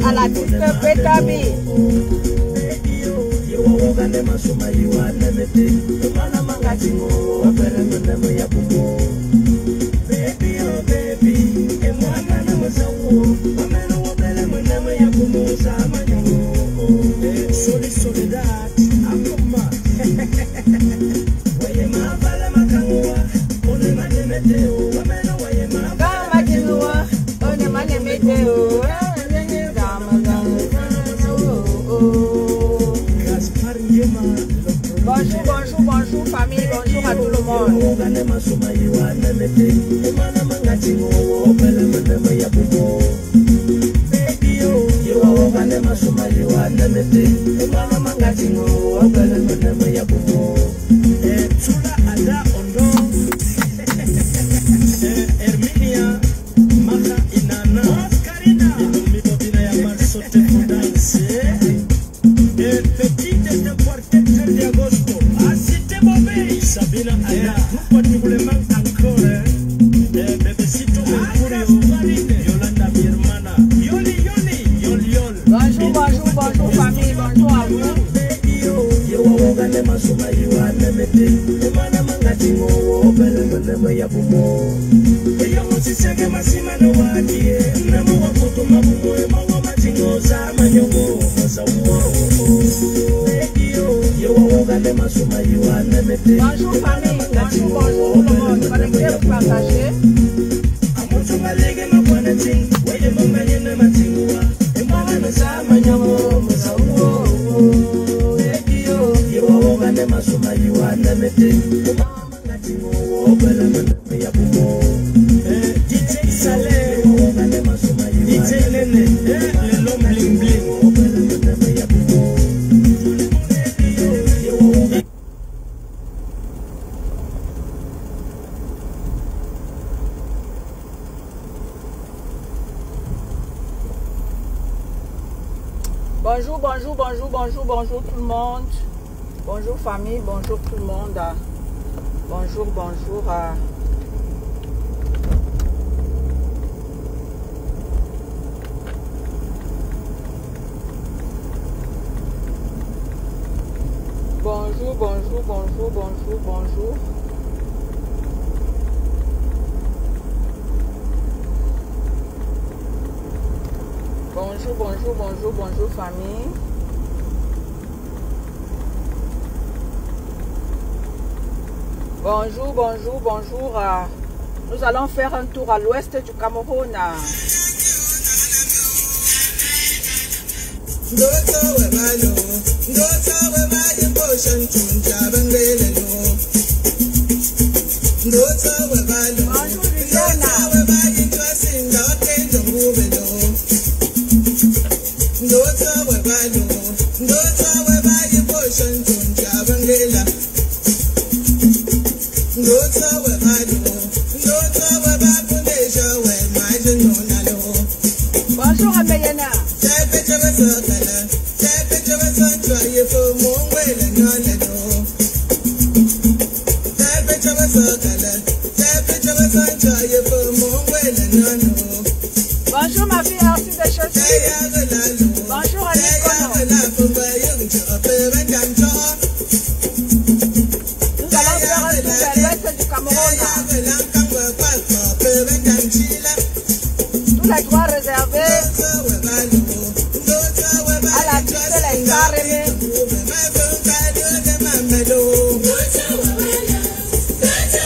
À l'artiste Betabi. Bonjour famille, bonjour à tout le monde. Bonjour famille, bonjour à vous. Bonjour famille, bonjour tout le monde. Connectez, vous partagez. Bonjour tout le monde. Bonjour famille, bonjour tout le monde. Bonjour. Bonjour famille. Bonjour. Nous allons faire un tour à l'ouest du Cameroun. Bonjour Améliana.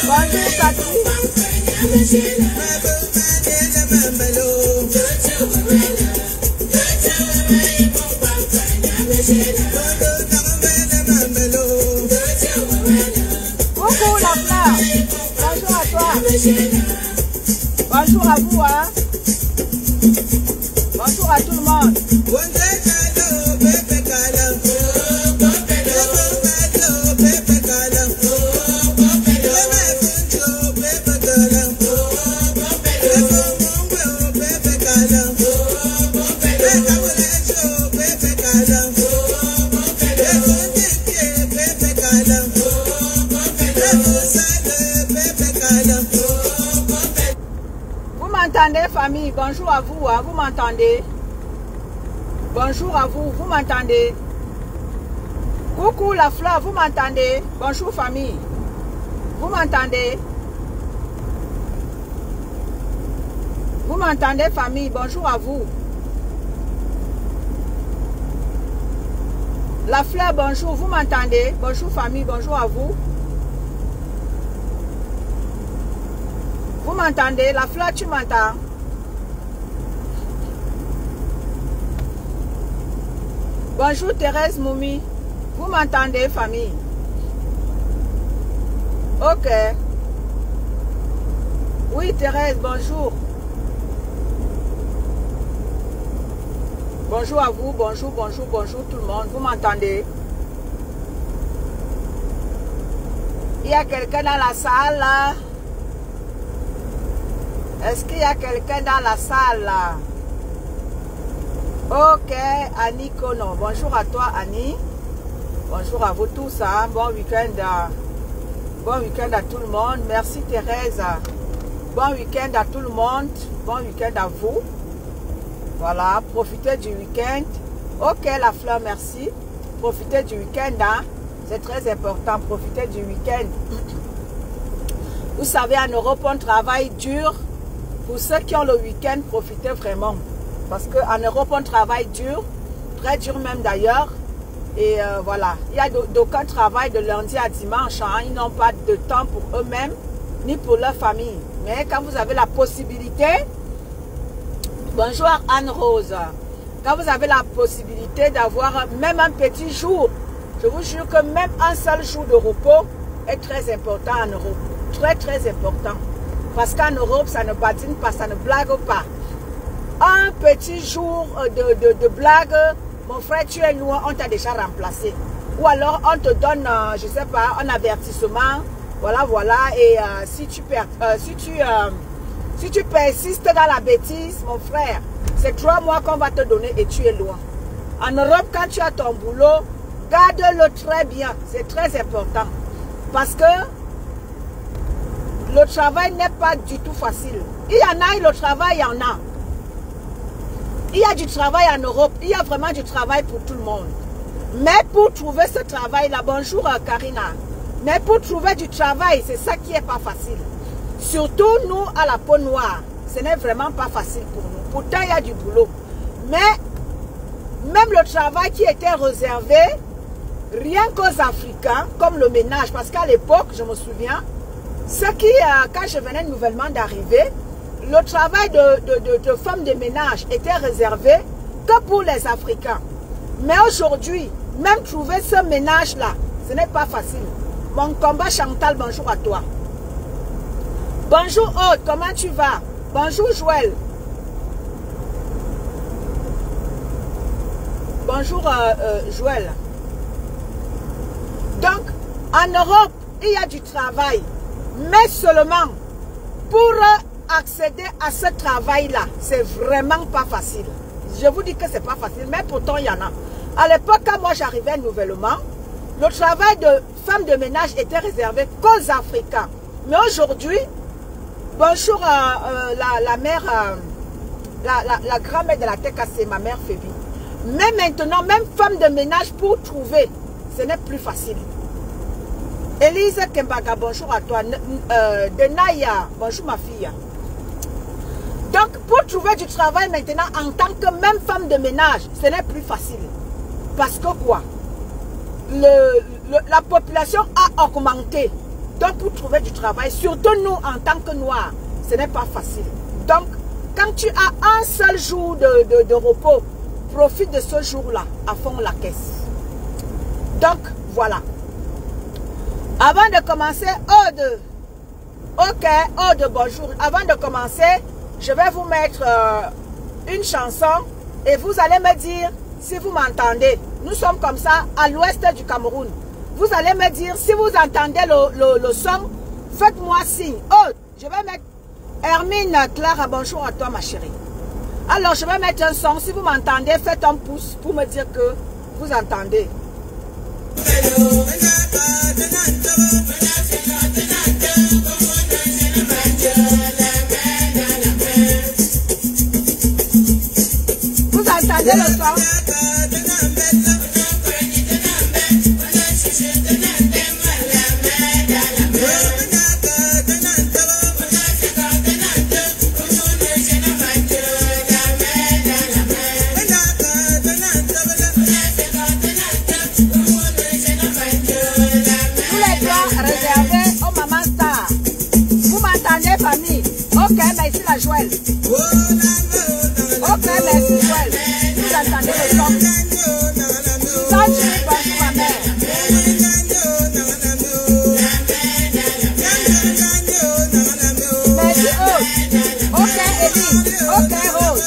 Bonjour Cathy. Coucou la fleur. Bonjour à toi. Bonjour à vous, hein. Bonjour à tout le monde. Vous m'entendez, famille? Bonjour à vous, hein? Vous m'entendez? Bonjour à vous, vous m'entendez? Coucou la fleur, vous m'entendez? Bonjour famille. Vous m'entendez? Vous m'entendez famille? Bonjour à vous. La fleur, bonjour, vous m'entendez? Bonjour famille, bonjour à vous. Vous m'entendez? La fleur, tu m'entends? Bonjour Thérèse Moumi. Vous m'entendez, famille? Ok. Oui, Thérèse, bonjour. Bonjour à vous, bonjour, bonjour, bonjour tout le monde. Vous m'entendez? Il y a quelqu'un dans la salle là? Est-ce qu'il y a quelqu'un dans la salle là? Ok, Annie Kono. Bonjour à toi, Annie. Bonjour à vous tous. Hein. Bon week-end. Bon week-end à tout le monde. Merci Thérèse. Bon week-end à tout le monde. Bon week-end à vous. Voilà, profitez du week-end. Ok, la fleur, merci. Profitez du week-end. Hein. C'est très important. Profitez du week-end. Vous savez, en Europe, on travaille dur. Pour ceux qui ont le week-end, profitez vraiment. Parce qu'en Europe, on travaille dur, très dur même d'ailleurs. Et voilà, il y a d'aucuns travaillent de lundi à dimanche. Hein. Ils n'ont pas de temps pour eux-mêmes, ni pour leur famille. Mais quand vous avez la possibilité, bonjour Anne-Rose, quand vous avez la possibilité d'avoir même un petit jour, je vous jure que même un seul jour de repos est très important en Europe. Très, très important. Parce qu'en Europe, ça ne badine pas, ça ne blague pas. Un petit jour de blague, mon frère, tu es loin, on t'a déjà remplacé. Ou alors, on te donne, je ne sais pas, un avertissement. Voilà, voilà. Et si tu persistes dans la bêtise, mon frère, c'est 3 mois qu'on va te donner et tu es loin. En Europe, quand tu as ton boulot, garde-le très bien. C'est très important. Parce que le travail n'est pas du tout facile. Il y en a et le travail, il y en a. Il y a du travail en Europe. Il y a vraiment du travail pour tout le monde. Mais pour trouver ce travail-là, bonjour Karina. Mais pour trouver du travail, c'est ça qui n'est pas facile. Surtout nous, à la peau noire. Ce n'est vraiment pas facile pour nous. Pourtant, il y a du boulot. Mais même le travail qui était réservé, rien qu'aux Africains, comme le ménage, parce qu'à l'époque, je me souviens, quand je venais nouvellement d'arriver, le travail de femmes de ménage était réservé que pour les Africains. Mais aujourd'hui, même trouver ce ménage-là, ce n'est pas facile. Mon combat Chantal, bonjour à toi. Bonjour Aude, comment tu vas? Bonjour Joël. Bonjour Joël. Donc, en Europe, il y a du travail. Mais seulement pour accéder à ce travail-là, c'est vraiment pas facile. Je vous dis que c'est pas facile, mais pourtant il y en a. À l'époque, quand moi j'arrivais nouvellement, le travail de femme de ménage était réservé qu'aux Africains. Mais aujourd'hui, bonjour la mère, la grand-mère de la TK, c'est ma mère Fébi. Mais maintenant, même femme de ménage pour trouver, ce n'est plus facile. Elise Kembaga, bonjour à toi. Denaya, bonjour ma fille. Donc, pour trouver du travail maintenant en tant que même femme de ménage, ce n'est plus facile. Parce que quoi? la population a augmenté. Donc, pour trouver du travail, surtout nous, en tant que Noirs, ce n'est pas facile. Donc, quand tu as un seul jour de repos, profite de ce jour-là à fond la caisse. Donc, voilà. Avant de commencer, bonjour. Avant de commencer, je vais vous mettre une chanson et vous allez me dire si vous m'entendez. Nous sommes comme ça à l'ouest du Cameroun. Vous allez me dire si vous entendez le son, faites-moi signe. Oh, je vais mettre Hermine Clara, bonjour à toi ma chérie. Alors, je vais mettre un son. Si vous m'entendez, faites un pouce pour me dire que vous entendez. Vous entendez le son? Famille. Ok, merci la Joël. Ok, merci Joël. Vous entendez le son. Quand tu es bonjour ma mère. Merci Rose. Ok, Eddie. Ok, Rose.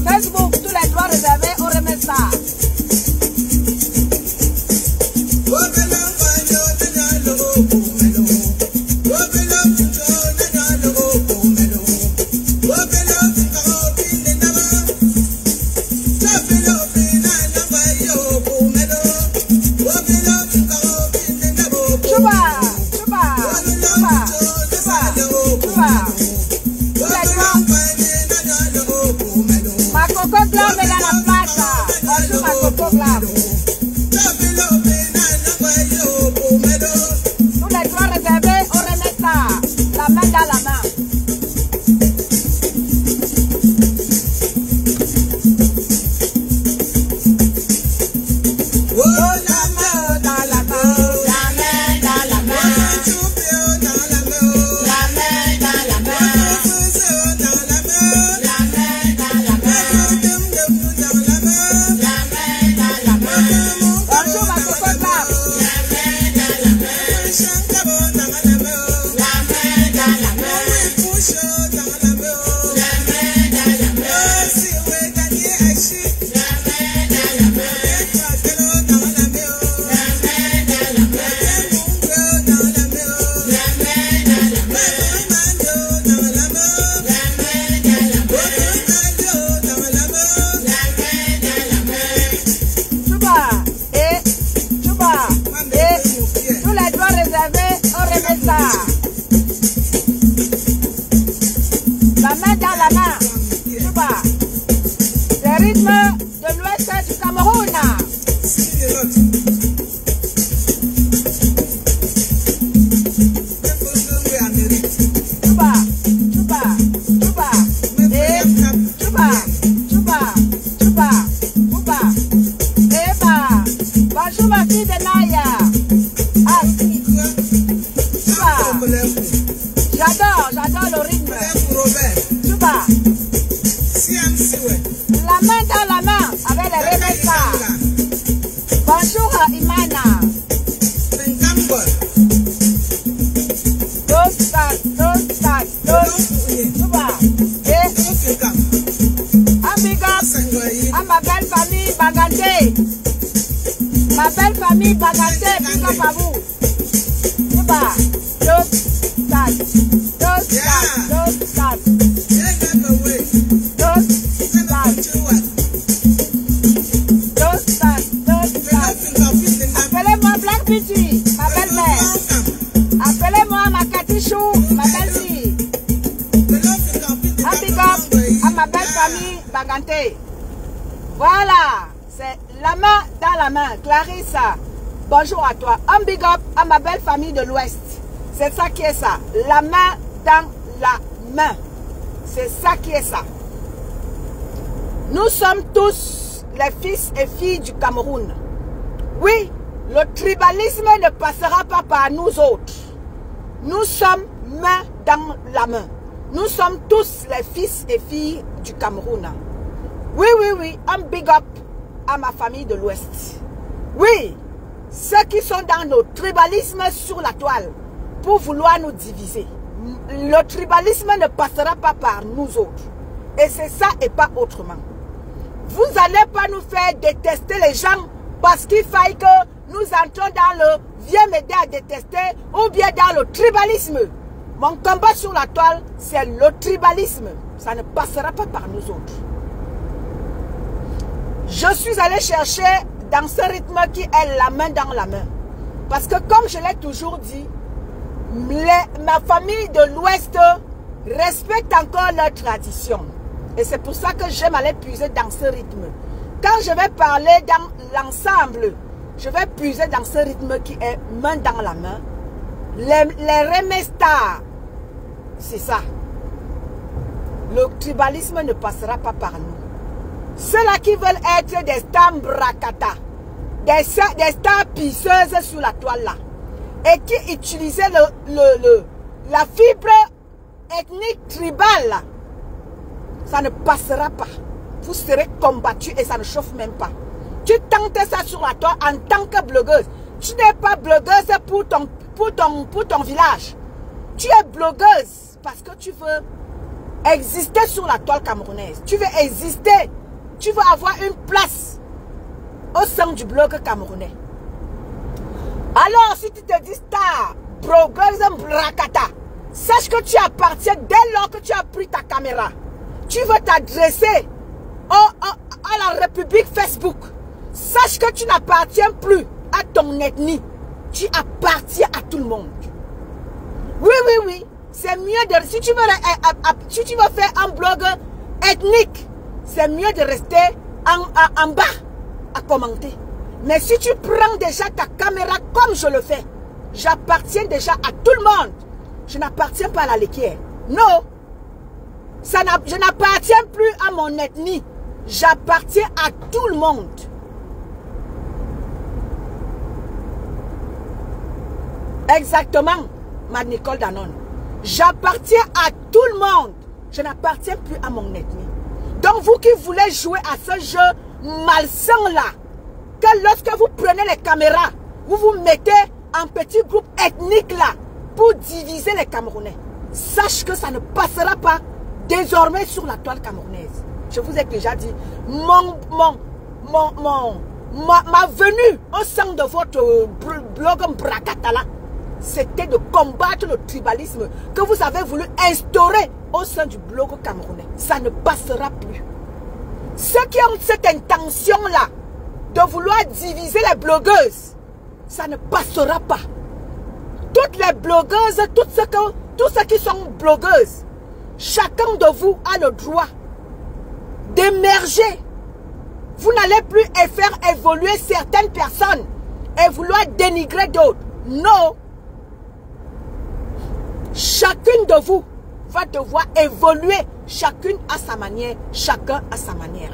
Facebook, tous les droits réservés, on remet ça. J'adore le rythme. Tuba. La main dans la main avec les remèdes. Imana. À ma belle famille Baganté. Ma belle famille Baganté, big up à vous. Appelez-moi Black Beauty, ma belle-mère. Appelez-moi ma Katichou, ma belle-fille. Un big up à ma belle famille Baganté. Voilà, c'est la main dans la main. Clarissa, bonjour à toi. Un big up à ma belle famille de l'Ouest. C'est ça qui est ça. La main dans la main. C'est ça qui est ça. Nous sommes tous les fils et filles du Cameroun. Oui, le tribalisme ne passera pas par nous autres. Nous sommes main dans la main. Nous sommes tous les fils et filles du Cameroun. Oui, oui, oui, un big up à ma famille de l'Ouest. Oui, ceux qui sont dans nos tribalismes sur la toile pour vouloir nous diviser. Le tribalisme ne passera pas par nous autres. Et c'est ça et pas autrement. Vous n'allez pas nous faire détester les gens parce qu'il faille que nous entrons dans le viens m'aider à détester ou bien dans le tribalisme. Mon combat sur la toile, c'est le tribalisme. Ça ne passera pas par nous autres. Je suis allé chercher dans ce rythme qui est la main dans la main. Parce que comme je l'ai toujours dit, ma famille de l'Ouest respecte encore leurs traditions. Et c'est pour ça que j'aime aller puiser dans ce rythme. Quand je vais parler dans l'ensemble, je vais puiser dans ce rythme qui est main dans la main. Les remestas, c'est ça. Le tribalisme ne passera pas par nous. Ceux-là qui veulent être des stars bracata, des stars pisseuses sur la toile là, et qui utilisaient la fibre ethnique tribale là, ça ne passera pas. Vous serez combattus et ça ne chauffe même pas. Tu tentes ça sur la toile en tant que blogueuse. Tu n'es pas blogueuse pour ton village. Tu es blogueuse parce que tu veux exister sur la toile camerounaise. Tu veux exister. Tu veux avoir une place au sein du blog camerounais. Alors, si tu te dis star, blogueuse, bracata, sache que tu appartiens dès lors que tu as pris ta caméra. Tu veux t'adresser à la République Facebook. Sache que tu n'appartiens plus à ton ethnie. Tu appartiens à tout le monde. Oui, oui, oui. C'est mieux de... Si tu veux faire un blog ethnique, c'est mieux de rester en bas à commenter. Mais si tu prends déjà ta caméra comme je le fais, j'appartiens déjà à tout le monde. Je n'appartiens pas à la laitière. Non. Je n'appartiens plus à mon ethnie. J'appartiens à tout le monde. Exactement, ma Nicole Danone. J'appartiens à tout le monde. Je n'appartiens plus à mon ethnie. Donc vous qui voulez jouer à ce jeu malsain là, que lorsque vous prenez les caméras, vous vous mettez en petit groupe ethnique là, pour diviser les Camerounais. Sache que ça ne passera pas désormais sur la toile camerounaise. Je vous ai déjà dit, ma venue au sein de votre blog Bracatala, c'était de combattre le tribalisme que vous avez voulu instaurer au sein du blog camerounais. Ça ne passera plus. Ceux qui ont cette intention-là de vouloir diviser les blogueuses, ça ne passera pas. Toutes les blogueuses, tous ceux qui sont blogueuses, chacun de vous a le droit d'émerger. Vous n'allez plus faire évoluer certaines personnes et vouloir dénigrer d'autres. Non. Chacune de vous va devoir évoluer, chacune à sa manière, chacun à sa manière.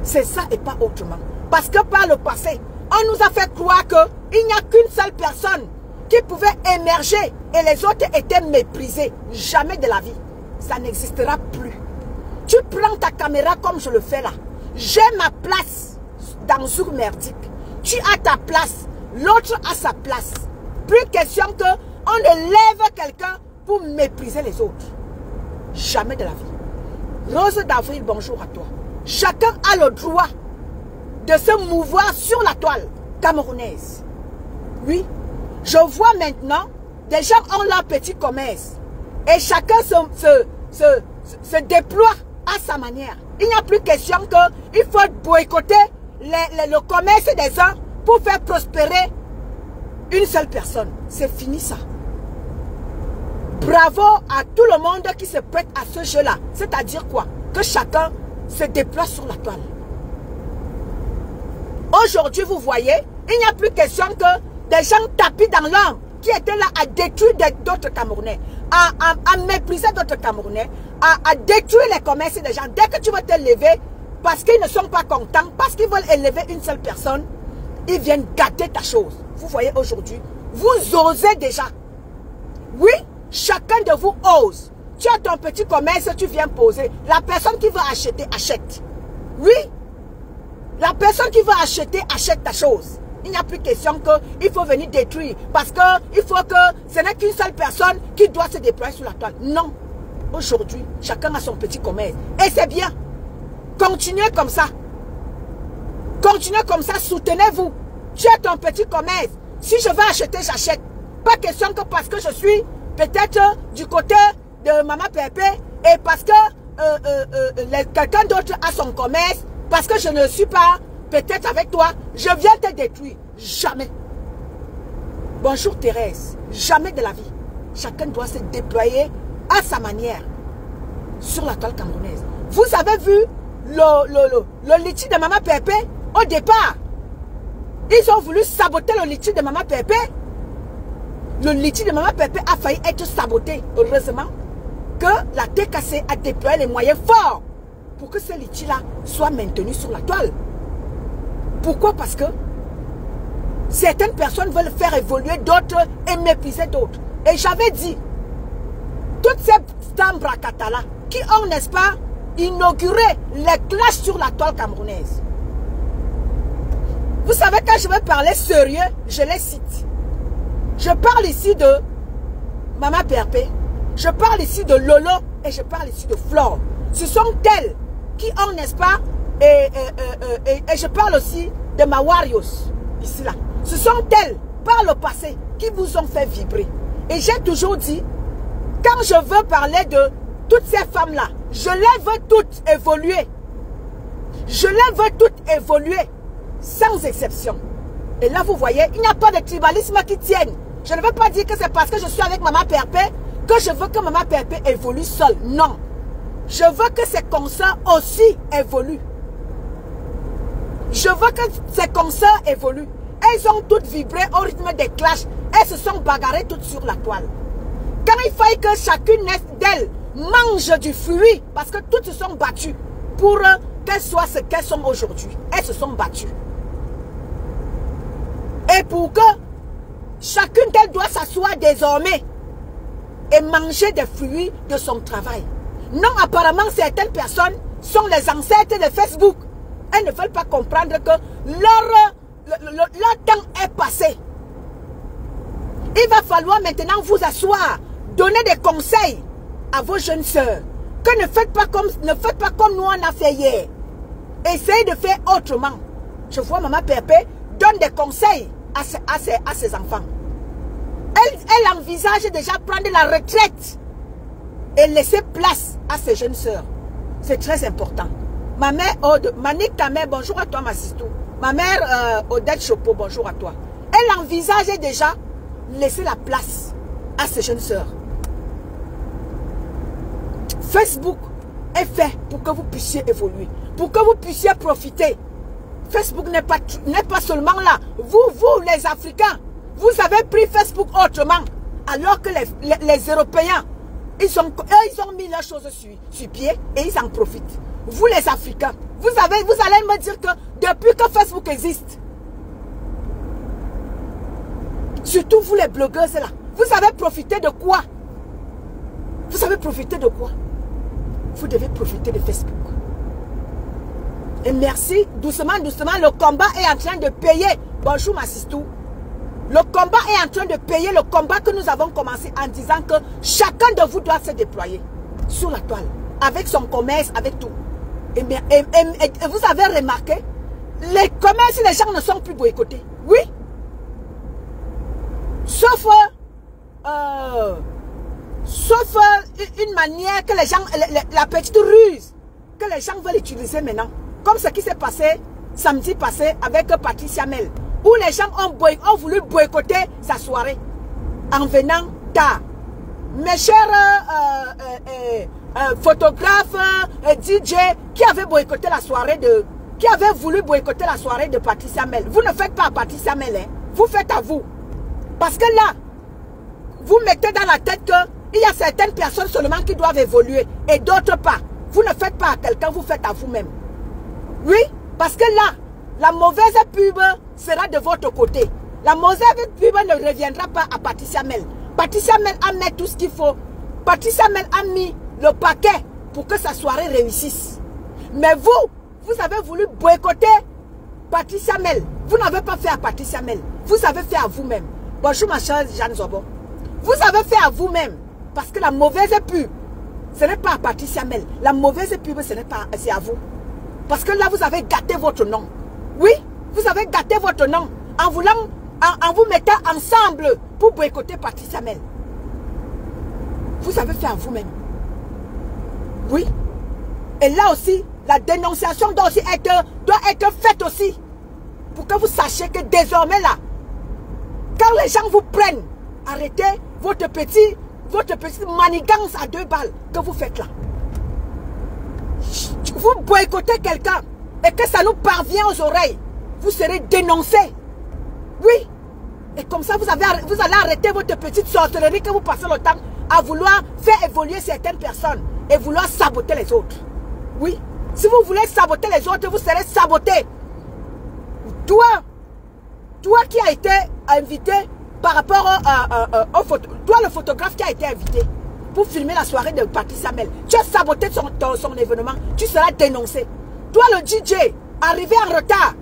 C'est ça et pas autrement. Parce que par le passé, on nous a fait croire qu'il n'y a qu'une seule personne qui pouvait émerger et les autres étaient méprisés. Jamais de la vie. Ça n'existera plus. Tu prends ta caméra comme je le fais là. J'ai ma place dans Zouk Merdique. Tu as ta place, l'autre a sa place. Plus question qu'on ne lève quelqu'un pour mépriser les autres. Jamais de la vie. Rose d'Avril, bonjour à toi. Chacun a le droit de se mouvoir sur la toile camerounaise. Oui, je vois maintenant, des gens ont leur petit commerce. Et chacun se déploie à sa manière. Il n'y a plus question qu'il faut boycotter le commerce des uns pour faire prospérer une seule personne. C'est fini ça. Bravo à tout le monde qui se prête à ce jeu-là. C'est-à-dire quoi? Que chacun se déploie sur la toile. Aujourd'hui, vous voyez, il n'y a plus question que des gens tapis dans l'ombre qui étaient là à détruire d'autres Camerounais, à mépriser d'autres Camerounais, à détruire les commerces des gens. Dès que tu vas te lever, parce qu'ils ne sont pas contents, parce qu'ils veulent élever une seule personne, ils viennent gâter ta chose. Vous voyez aujourd'hui, vous osez déjà. Oui, chacun de vous ose. Tu as ton petit commerce, tu viens poser. La personne qui veut acheter, achète. Oui, la personne qui veut acheter, achète ta chose. Il n'y a plus question qu'il faut venir détruire. Parce qu'il faut que ce n'est qu'une seule personne qui doit se déployer sur la toile. Non. Aujourd'hui, chacun a son petit commerce. Et c'est bien. Continuez comme ça. Continuez comme ça, soutenez-vous. Tu as ton petit commerce. Si je veux acheter, j'achète. Pas question que parce que je suis peut-être du côté de Maman Pépé et parce que quelqu'un d'autre a son commerce, parce que je ne suis pas peut-être avec toi, je viens te détruire. Jamais. Bonjour Thérèse. Jamais de la vie. Chacun doit se déployer à sa manière sur la toile camerounaise. Vous avez vu le litchi de Maman Pépé au départ. Ils ont voulu saboter le litchi de Maman Pépé. Le litchi de Maman Pépé a failli être saboté. Heureusement que la TKC a déployé les moyens forts pour que ce litchi-là soit maintenu sur la toile. Pourquoi? Parce que certaines personnes veulent faire évoluer d'autres et mépriser d'autres. Et j'avais dit, toutes ces Tambracata-là qui ont, n'est-ce pas, inauguré les clashs sur la toile camerounaise. Vous savez, quand je veux parler sérieux, je les cite. Je parle ici de Maman Pépé, je parle ici de Lolo et je parle ici de Flore. Ce sont elles qui ont, n'est-ce pas, et je parle aussi de Mawarios, ici là. Ce sont elles, par le passé, qui vous ont fait vibrer. Et j'ai toujours dit, quand je veux parler de toutes ces femmes-là, je les veux toutes évoluer. Je les veux toutes évoluer, sans exception. Et là, vous voyez, il n'y a pas de tribalisme qui tienne. Je ne veux pas dire que c'est parce que je suis avec Maman Pépé que je veux que Maman Pépé évolue seule. Non. Je veux que ses consoeurs aussi évoluent. Je veux que ces consoeurs évoluent. Elles ont toutes vibré au rythme des clashs. Elles se sont bagarrées toutes sur la toile. Quand il fallait que chacune d'elles mange du fruit, parce que toutes se sont battues pour qu'elles soient ce qu'elles sont aujourd'hui. Elles se sont battues. Et pour que chacune d'elles doit s'asseoir désormais et manger des fruits de son travail. Non, apparemment, certaines personnes sont les ancêtres de Facebook. Elles ne veulent pas comprendre que leur temps est passé. Il va falloir maintenant vous asseoir, donner des conseils à vos jeunes sœurs. Que ne faites pas comme nous on a fait hier. Essayez de faire autrement. Je vois Maman Pépé donne des conseils à ses enfants. Elle envisage déjà prendre la retraite et laisser place à ses jeunes sœurs. C'est très important. Ma mère, Manik, ta mère, bonjour à toi, ma sistou. Ma mère, Odette Chopo, bonjour à toi. Elle envisageait déjà laisser la place à ses jeunes sœurs. Facebook est fait pour que vous puissiez évoluer, pour que vous puissiez profiter. Facebook n'est pas seulement là. Vous les Africains, vous avez pris Facebook autrement. Alors que les Européens, ils ont mis leurs choses sur pied et ils en profitent. Vous les Africains, vous allez me dire que depuis que Facebook existe, surtout vous les blogueuses là, vous avez profité de quoi? Vous avez profité de quoi? Vous devez profiter de Facebook. Et merci, doucement, doucement, le combat est en train de payer Bonjour ma sistou. Le combat est en train de payer le combat que nous avons commencé en disant que chacun de vous doit se déployer sur la toile, avec son commerce, avec tout. Et vous avez remarqué, les commerces, les gens ne sont plus boycottés. Oui. Sauf une manière que les gens, la petite ruse que les gens veulent utiliser maintenant. Comme ce qui s'est passé samedi passé avec Patricia Mel, où les gens ont voulu boycotter sa soirée en venant tard. Mes chers photographes, DJ, qui avaient boycotté la soirée qui avaient voulu boycotter la soirée de Patricia Mel. Vous ne faites pas à Patricia Mel, hein? Vous faites à vous. Parce que là, vous mettez dans la tête qu'il y a certaines personnes seulement qui doivent évoluer et d'autres pas. Vous ne faites pas à quelqu'un, vous faites à vous-même. Oui, parce que là, la mauvaise pub sera de votre côté. La mauvaise pub ne reviendra pas à Patricia Mel. Patricia Mel a mis tout ce qu'il faut. Patricia Mel a mis le paquet pour que sa soirée réussisse. Mais vous avez voulu boycotter Patricia Mel. Vous n'avez pas fait à Patricia Mel. Vous avez fait à vous-même. Bonjour ma chère Jeanne Zobo. Vous avez fait à vous-même. Parce que la mauvaise pub, ce n'est pas à Patricia Mel. La mauvaise pub, c'est à vous. Parce que là, vous avez gâté votre nom. Oui, vous avez gâté votre nom en vous mettant ensemble pour boycotter Patricia Mel. Vous avez fait à vous-même. Oui. Et là aussi, la dénonciation doit être faite aussi. Pour que vous sachiez que désormais là, quand les gens vous prennent, arrêtez votre petite manigance à 2 balles que vous faites là. Vous boycottez quelqu'un et que ça nous parvient aux oreilles, vous serez dénoncé. Oui. Et comme ça, vous allez arrêter votre petite sorcellerie que vous passez le temps à vouloir faire évoluer certaines personnes et vouloir saboter les autres. Oui. Si vous voulez saboter les autres, vous serez saboté. Toi qui as été invité par rapport toi le photographe qui a été invité pour filmer la soirée de Patricia Mel, tu as saboté son événement, tu seras dénoncé. Toi le DJ, arrivé en retard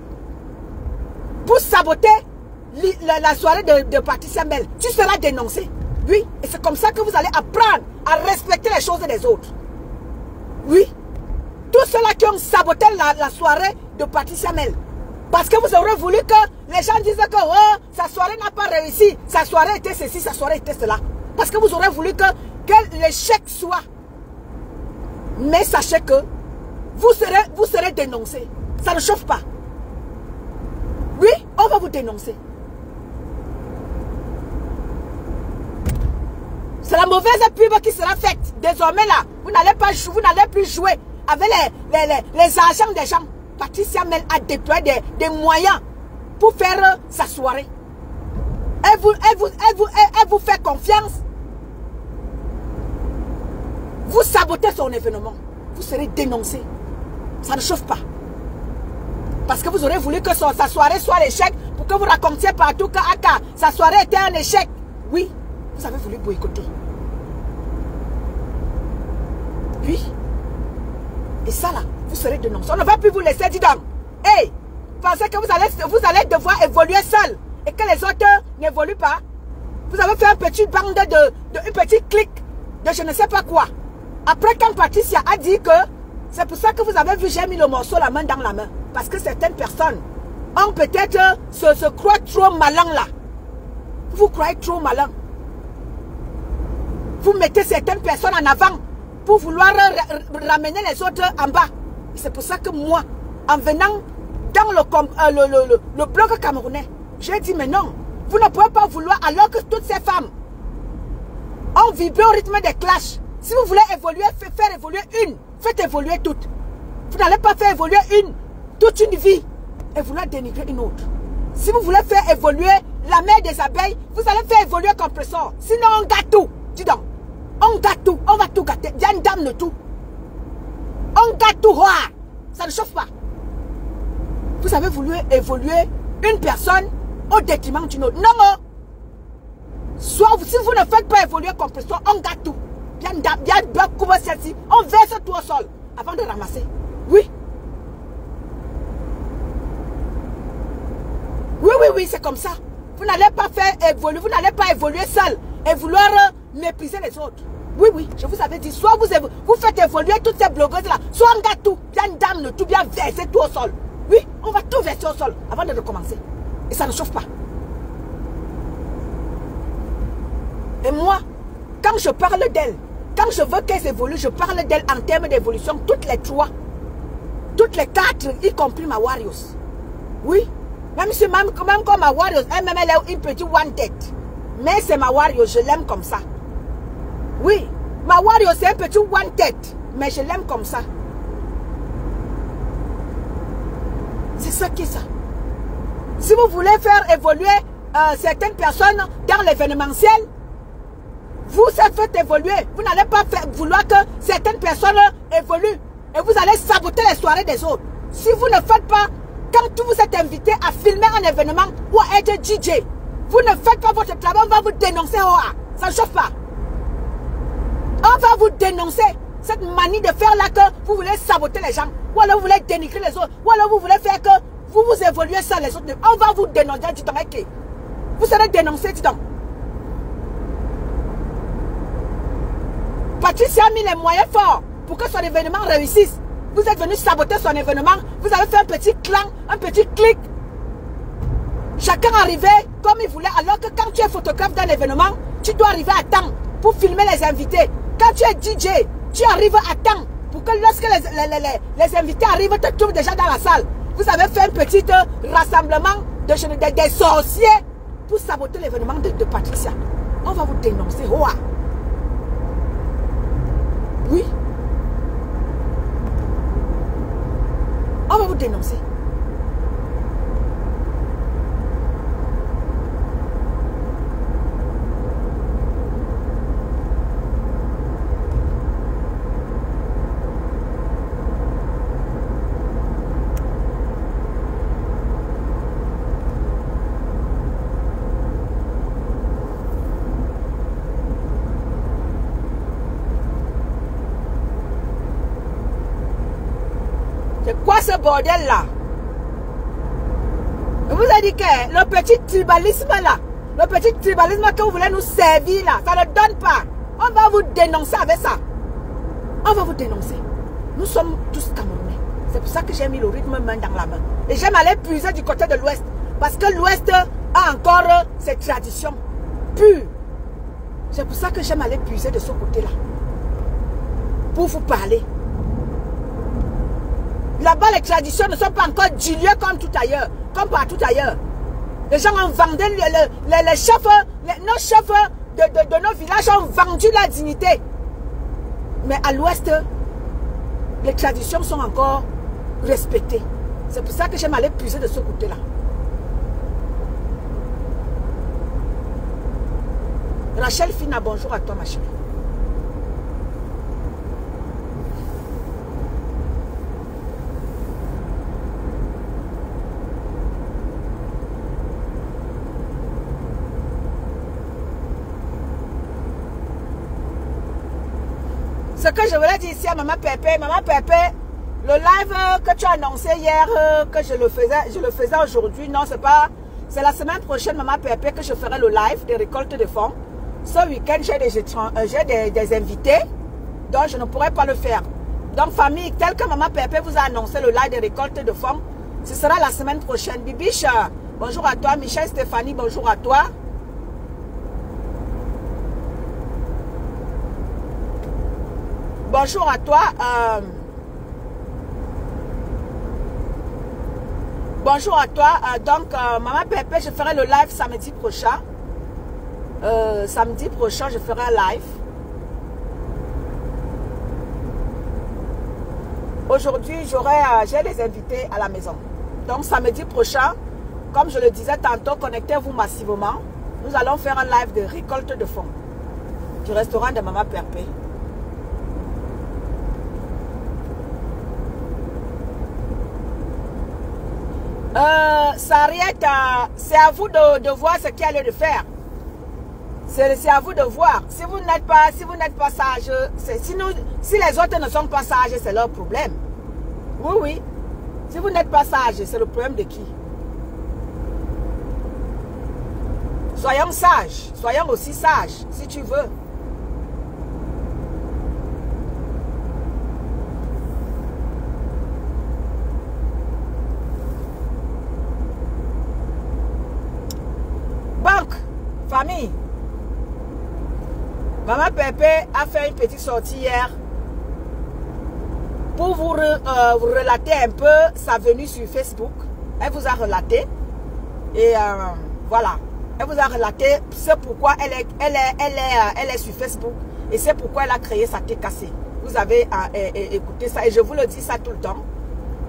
pour saboter la soirée de Patricia Mel, tu seras dénoncé. Oui, et c'est comme ça que vous allez apprendre à respecter les choses des autres. Oui. Tous ceux-là qui ont saboté la soirée de Patricia Mel, parce que vous aurez voulu que les gens disent que oh, sa soirée n'a pas réussi, sa soirée était ceci, sa soirée était cela. Parce que vous aurez voulu que l'échec soit. Mais sachez que vous serez dénoncé. Ça ne chauffe pas. Oui, on va vous dénoncer. C'est la mauvaise pub qui sera faite. Désormais là, vous n'allez plus jouer avec les agents des gens. Patricia Mel a déployé des moyens pour faire sa soirée. Elle vous fait confiance. Vous sabotez son événement. Vous serez dénoncé. Ça ne chauffe pas. Parce que vous aurez voulu que sa soirée soit l'échec pour que vous racontiez partout que sa soirée était un échec. Oui, vous avez voulu boycotter. Oui. Et ça là, vous serez dénoncé. On ne va plus vous laisser dire donc. Hey, pensez que vous allez devoir évoluer seul et que les autres n'évoluent pas. Vous avez fait un petit bande une petite clique de je ne sais pas quoi. Après quand Patricia a dit que c'est pour ça que vous avez vu j'ai mis le morceau la main dans la main. Parce que certaines personnes ont peut-être se croient trop malin là. Vous croyez trop malin. Vous mettez certaines personnes en avant pour vouloir ramener les autres en bas. C'est pour ça que moi, en venant dans le bloc camerounais, j'ai dit mais non, vous ne pouvez pas vouloir alors que toutes ces femmes ont vibré au rythme des clashs. Si vous voulez évoluer, faire évoluer une, faites évoluer toutes. Vous n'allez pas faire évoluer toute une vie et vouloir dénigrer une autre. Si vous voulez faire évoluer la mère des abeilles, vous allez faire évoluer compresseur. Sinon on gâte tout. Dis donc. On gâte tout, on va tout gâter. Il y a une dame de tout. On gâte tout, ça ne chauffe pas. Vous avez voulu évoluer une personne au détriment d'une autre. Non, non. Soit si vous ne faites pas évoluer comme personne, on gâte tout. Il y a une dame, il y a une bloc comme celle-ci. On verse tout au sol avant de ramasser. Oui. Oui, oui, oui, c'est comme ça. Vous n'allez pas faire évoluer, vous n'allez pas évoluer seul et vouloir mépriser les autres. Oui, oui, je vous avais dit, soit vous faites évoluer toutes ces blogueuses-là, soit on gâte tout, bien dame, tout bien verser tout au sol. Oui, on va tout verser au sol avant de recommencer. Et ça ne chauffe pas. Et moi, quand je parle d'elle, quand je veux qu'elles évoluent, je parle d'elle en termes d'évolution, toutes les 3, toutes les 4, y compris ma Warriors. Oui, même comme ma Warriors, elle-même, elle est une petite one tête. Mais c'est ma Warriors, je l'aime comme ça. Oui, ma Warriors, c'est un petit one tête, mais je l'aime comme ça. C'est ça qui est ça. Si vous voulez faire évoluer certaines personnes dans l'événementiel, vous faites évoluer. Vous n'allez pas vouloir que certaines personnes évoluent. Et vous allez saboter les soirées des autres. Si vous ne faites pas, quand vous êtes invité à filmer un événement ou à être DJ, vous ne faites pas votre travail, on va vous dénoncer. Ça ne chauffe pas. On va vous dénoncer. Cette manie de faire là que vous voulez saboter les gens. Ou alors vous voulez dénigrer les autres. Ou alors vous voulez faire que vous évoluez sans les autres. On va vous dénoncer. Dis donc, okay. Vous serez dénoncé, dis donc. Patricia a mis les moyens forts pour que son événement réussisse. Vous êtes venu saboter son événement. Vous avez fait un petit clan, un petit clic. Chacun arrivait comme il voulait. Alors que quand tu es photographe d'un événement, tu dois arriver à temps pour filmer les invités. Quand tu es DJ, tu arrives à temps pour que lorsque les invités arrivent, te trouvent déjà dans la salle. Vous avez fait un petit rassemblement des sorciers pour saboter l'événement de Patricia. On va vous dénoncer. Oui. On va vous dénoncer. Quoi ce bordel là? Je vous ai dit que le petit tribalisme là, le petit tribalisme que vous voulez nous servir là, ça ne donne pas. On va vous dénoncer avec ça. On va vous dénoncer. Nous sommes tous Camerounais. C'est pour ça que j'ai mis le rythme main dans la main. Et j'aime aller puiser du côté de l'Ouest. Parce que l'Ouest a encore ses traditions pures. C'est pour ça que j'aime aller puiser de ce côté-là. Pour vous parler. Là-bas, les traditions ne sont pas encore diluées comme tout ailleurs, comme partout ailleurs. Les gens ont vendu, les chefs, nos chefs de nos villages ont vendu la dignité. Mais à l'Ouest, les traditions sont encore respectées. C'est pour ça que j'aime aller puiser de ce côté-là. Rachel Fina, bonjour à toi ma chérie. Ce que je voulais dire ici à Maman Pépé, le live que tu as annoncé hier, que je le faisais aujourd'hui, non, c'est la semaine prochaine, Maman Pépé, que je ferai le live de récolte de fonds. Ce week-end, j'ai des invités, donc je ne pourrai pas le faire. Donc, famille, tel que Maman Pépé vous a annoncé le live de récolte de fonds, ce sera la semaine prochaine. Bibiche, bonjour à toi. Michel Stéphanie, bonjour à toi. Bonjour à toi. Bonjour à toi. Donc, Maman Pépé, je ferai le live samedi prochain. Samedi prochain, je ferai un live. Aujourd'hui, j'ai des invités à la maison. Donc, samedi prochain, comme je le disais tantôt, connectez-vous massivement. Nous allons faire un live de récolte de fonds du restaurant de Maman Pépé. Sariette, c'est à vous de voir ce qu'il y a lieu de faire. C'est à vous de voir. Si vous n'êtes pas sage, si les autres ne sont pas sages, c'est leur problème. Oui, oui. Si vous n'êtes pas sage, c'est le problème de qui? Soyons sages. Soyons aussi sages, si tu veux. Banque, famille. Maman Pépé a fait une petite sortie hier pour vous relater un peu sa venue sur Facebook. Elle vous a relaté. Et voilà. Elle vous a relaté ce pourquoi elle est sur Facebook. Et c'est pourquoi elle a créé sa TKC. Vous avez écouté ça. Et je vous le dis ça tout le temps.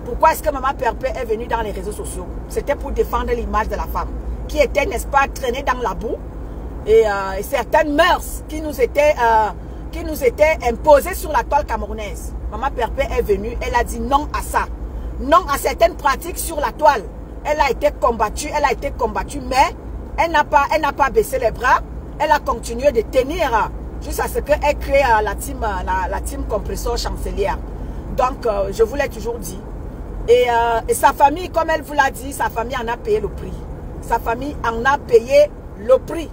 Pourquoi est-ce que Maman Pépé est venue dans les réseaux sociaux? C'était pour défendre l'image de la femme. Qui était, n'est-ce pas, traînée dans la boue. Et certaines mœurs qui nous étaient imposées sur la toile camerounaise. Maman Pépé est venue, elle a dit non à ça. Non à certaines pratiques sur la toile. Elle a été combattue, mais elle n'a pas baissé les bras. Elle a continué de tenir jusqu'à ce qu'elle crée la team compresseur chancelière. Donc, je vous l'ai toujours dit. Et sa famille, comme elle vous l'a dit, sa famille en a payé le prix. Sa famille en a payé le prix.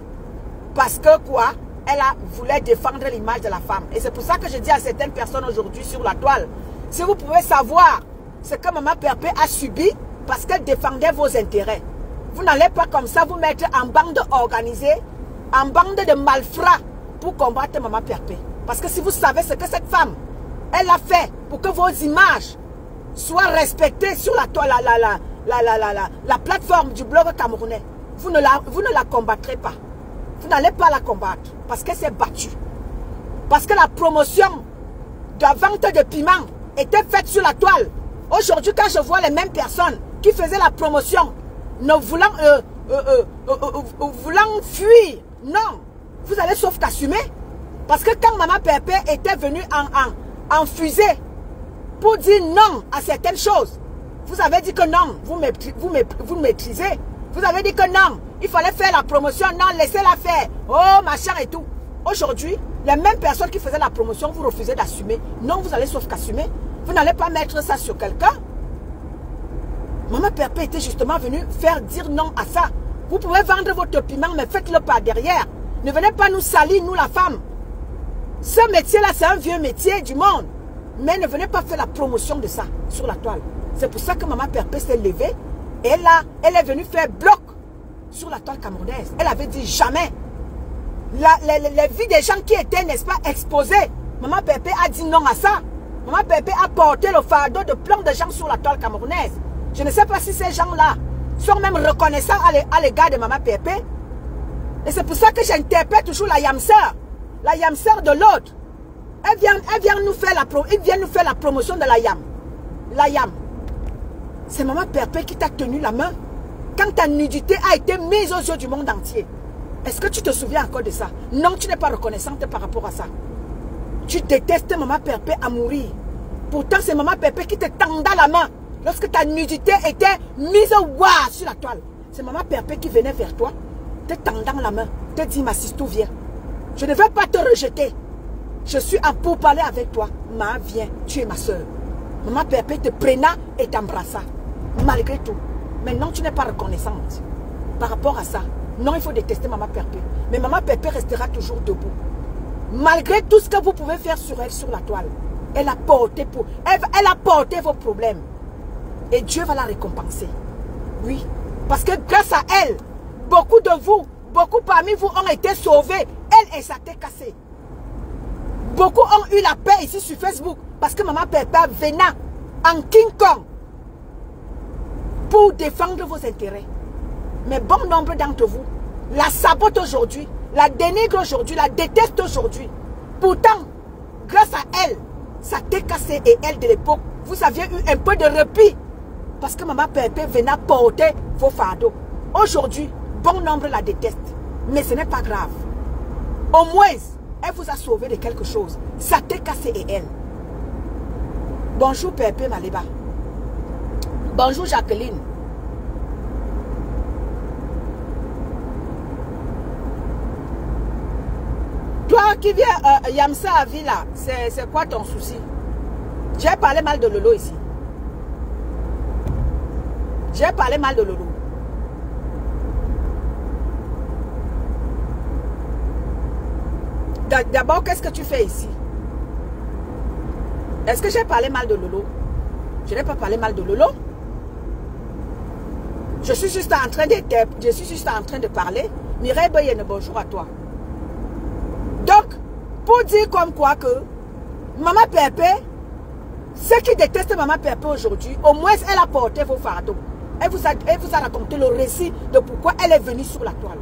Parce que quoi? Elle voulait défendre l'image de la femme. Et c'est pour ça que je dis à certaines personnes aujourd'hui sur la toile, si vous pouvez savoir ce que Maman Pépé a subi parce qu'elle défendait vos intérêts, vous n'allez pas comme ça vous mettre en bande organisée, en bande de malfrats pour combattre Maman Pépé. Parce que si vous savez ce que cette femme, elle a fait pour que vos images soient respectées sur la toile, la plateforme du blog camerounais, vous ne la combattrez pas. Vous n'allez pas la combattre parce qu'elle s'est battue. Parce que la promotion de la vente de piment était faite sur la toile. Aujourd'hui, quand je vois les mêmes personnes qui faisaient la promotion, voulant fuir, non, vous allez sauf qu'assumer. Parce que quand Maman Pépé était venue en fusée pour dire non à certaines choses, vous avez dit que non, vous maîtrisez. Vous avez dit que non, il fallait faire la promotion, non, laissez-la faire. Oh, machin et tout. Aujourd'hui, les mêmes personnes qui faisaient la promotion, vous refusez d'assumer. Non, vous allez sauf qu'assumer. Vous n'allez pas mettre ça sur quelqu'un. Maman Pépé était justement venue faire dire non à ça. Vous pouvez vendre votre piment, mais faites-le par derrière. Ne venez pas nous salir, nous la femme. Ce métier-là, c'est un vieux métier du monde. Mais ne venez pas faire la promotion de ça sur la toile. C'est pour ça que Maman Pépé s'est levée. Et elle est venue faire bloc sur la toile camerounaise. Elle avait dit jamais. Les vies des gens qui étaient, n'est-ce pas, exposés. Maman Pépé a dit non à ça. Maman Pépé a porté le fardeau de plein de gens sur la toile camerounaise. Je ne sais pas si ces gens-là sont même reconnaissants à l'égard de Maman Pépé. Et c'est pour ça que j'interpelle toujours la yamseur. La yamseur de l'autre. Elle vient nous faire la promotion de la yam. La yam. C'est Maman Pépé qui t'a tenu la main quand ta nudité a été mise aux yeux du monde entier. Est-ce que tu te souviens encore de ça? Non, tu n'es pas reconnaissante par rapport à ça. Tu détestes Maman Pépé à mourir. Pourtant, c'est Maman Pépé qui te tendait la main lorsque ta nudité était mise sur la toile. C'est Maman Pépé qui venait vers toi, te tendant la main, te dit, ma sistou, viens. Je ne vais pas te rejeter. Je suis à pourparler avec toi. Ma, viens, tu es ma soeur. Maman Pépé te prena et t'embrassa. Malgré tout. Mais non, tu n'es pas reconnaissante. Par rapport à ça, non, il faut détester Maman Pépé. Mais Maman Pépé restera toujours debout. Malgré tout ce que vous pouvez faire sur elle, sur la toile. Elle a porté vos problèmes. Et Dieu va la récompenser. Oui. Parce que grâce à elle, beaucoup de vous, beaucoup parmi vous ont été sauvés. Elle s'est cassée. Beaucoup ont eu la paix ici sur Facebook. Parce que Maman Pépé venait en King Kong pour défendre vos intérêts. Mais bon nombre d'entre vous la sabotent aujourd'hui, la dénigrent aujourd'hui, la détestent aujourd'hui. Pourtant, grâce à elle, ça t'est cassé et elle de l'époque, vous aviez eu un peu de répit. Parce que Maman Pépé venait porter vos fardeaux. Aujourd'hui, bon nombre la détestent. Mais ce n'est pas grave. Au moins, elle vous a sauvé de quelque chose. Ça t'est cassé et elle. Bonjour Pépé Maliba. Bonjour Jacqueline. Toi qui viens Yamsa à Villa, c'est quoi ton souci? J'ai parlé mal de Lolo ici. J'ai parlé mal de Lolo. D'abord, qu'est-ce que tu fais ici? Est-ce que j'ai parlé mal de Lolo? Je n'ai pas parlé mal de Lolo. Je suis juste en train de parler. Mireille Boyenne, bonjour à toi. Donc, pour dire comme quoi que Maman Pépé, ceux qui détestent Maman Pépé aujourd'hui, au moins elle a porté vos fardeaux. Elle vous a raconté le récit de pourquoi elle est venue sur la toile.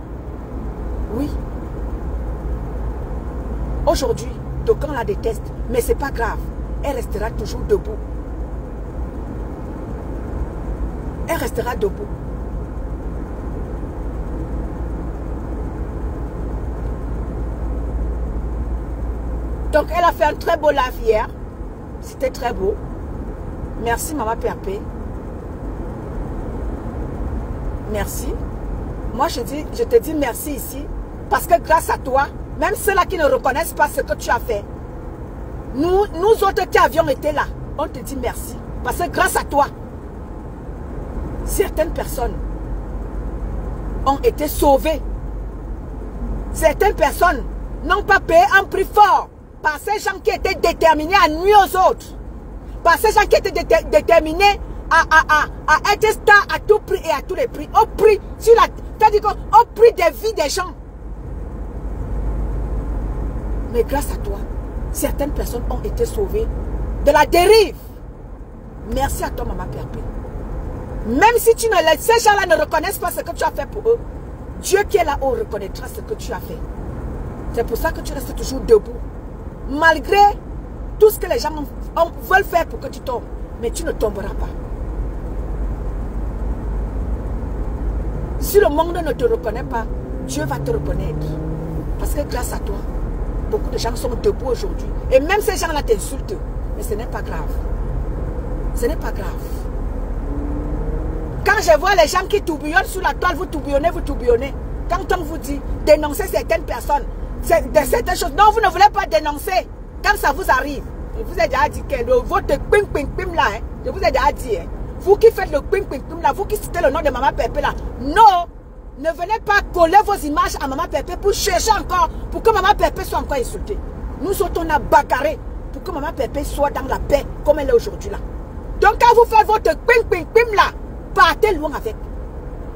Oui. Aujourd'hui, d'aucuns la détestent, mais ce n'est pas grave. Elle restera toujours debout. Elle restera debout. Donc, elle a fait un très beau live hier. C'était très beau. Merci, Maman Pépé. Merci. Moi, je te dis merci ici. Parce que grâce à toi, même ceux-là qui ne reconnaissent pas ce que tu as fait, nous autres qui avions été là, on te dit merci. Parce que grâce à toi, certaines personnes ont été sauvées. Certaines personnes n'ont pas payé un prix fort par ces gens qui étaient déterminés à nuire aux autres. Par ces gens qui étaient déterminés à être star à tout prix et à tous les prix. Au prix, c'est-à-dire au prix des vies des gens. Mais grâce à toi, certaines personnes ont été sauvées de la dérive. Merci à toi, Maman Pépé. Même si ces gens-là ne reconnaissent pas ce que tu as fait pour eux, Dieu qui est là-haut reconnaîtra ce que tu as fait. C'est pour ça que tu restes toujours debout. Malgré tout ce que les gens veulent faire pour que tu tombes. Mais tu ne tomberas pas. Si le monde ne te reconnaît pas, Dieu va te reconnaître. Parce que grâce à toi, beaucoup de gens sont debout aujourd'hui. Et même ces gens-là t'insultent. Mais ce n'est pas grave. Ce n'est pas grave. Quand je vois les gens qui tourbillonnent sur la toile, vous tourbillonnez. Quand on vous dit dénoncer certaines personnes, de certaines choses, non, vous ne voulez pas dénoncer. Quand ça vous arrive, je vous ai déjà dit que votre ping là, hein, je vous ai déjà dit, hein, vous qui faites le ping là, vous qui citez le nom de Maman Pépé là, non, ne venez pas coller vos images à Maman Pépé pour chercher encore, pour que Maman Pépé soit encore insultée. Nous autres, on a bagarré pour que Maman Pépé soit dans la paix comme elle est aujourd'hui là. Donc quand vous faites votre ping là, partez loin avec.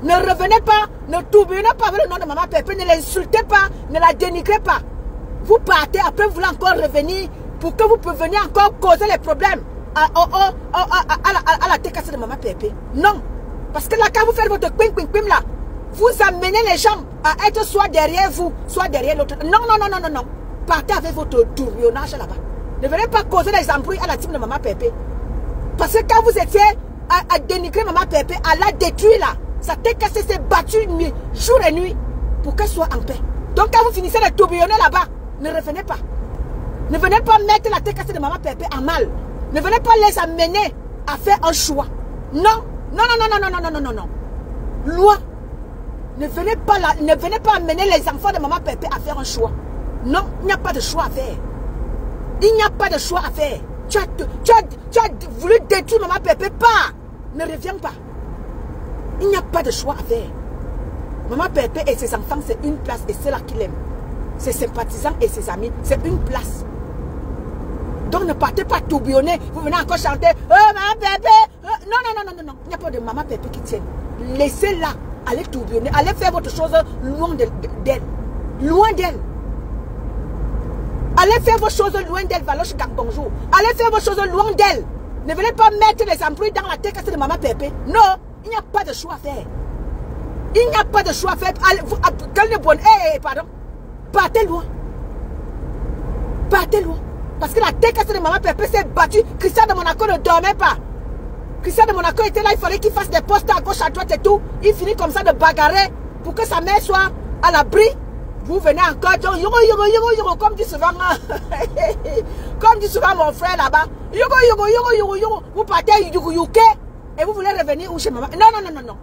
Ne revenez pas, ne tourbillonnez pas avec le nom de Maman Pépé, ne l'insultez pas, ne la dénigrez pas. Vous partez, après vous voulez encore revenir pour que vous puissiez encore causer les problèmes à la tête cassée de Maman Pépé. Non. Parce que là, quand vous faites votre ping là, vous amenez les gens à être soit derrière vous, soit derrière l'autre. Non. Partez avec votre tourbillonnage là-bas. Ne venez pas causer les embrouilles à la team de Maman Pépé. Parce que quand vous étiez à dénigrer Maman Pépé, à la détruire là, sa tête cassée s'est battue jour et nuit pour qu'elle soit en paix. Donc quand vous finissez de tourbillonner là-bas, ne revenez pas. Ne venez pas mettre la tête cassée de Maman Pépé en mal. Ne venez pas les amener à faire un choix. Non. Loi. Ne venez pas amener les enfants de Maman Pépé à faire un choix. Non, il n'y a pas de choix à faire. Il n'y a pas de choix à faire. Tu as voulu détruire Maman Pépé, pas. Ne reviens pas. Il n'y a pas de choix à faire. Maman Pépé et ses enfants, c'est une place et c'est là qu'il aime. Ses sympathisants et ses amis, c'est une place. Donc ne partez pas tourbillonner. Vous venez encore chanter oh Maman Pépé. Non. Il n'y a pas de Maman Pépé qui tienne. Laissez-la aller tourbillonner. Allez faire votre chose loin d'elle. Loin d'elle. Allez faire vos choses loin d'elle, Valoche Gang, bonjour. Allez faire vos choses loin d'elle. Ne venez pas mettre les embrouilles dans la tête de Maman Pépé. Non, il n'y a pas de choix à faire. Il n'y a pas de choix à faire. Pardon. Partez loin. Partez loin. Parce que la tête de Maman Pépé s'est battue. Christian de Monaco ne dormait pas. Christian de Monaco était là, il fallait qu'il fasse des postes à gauche, à droite et tout. Il finit comme ça de bagarrer pour que sa mère soit à l'abri. Vous venez encore, comme dit souvent, comme dit souvent mon frère là-bas, vous partez et vous voulez revenir où chez maman. Non.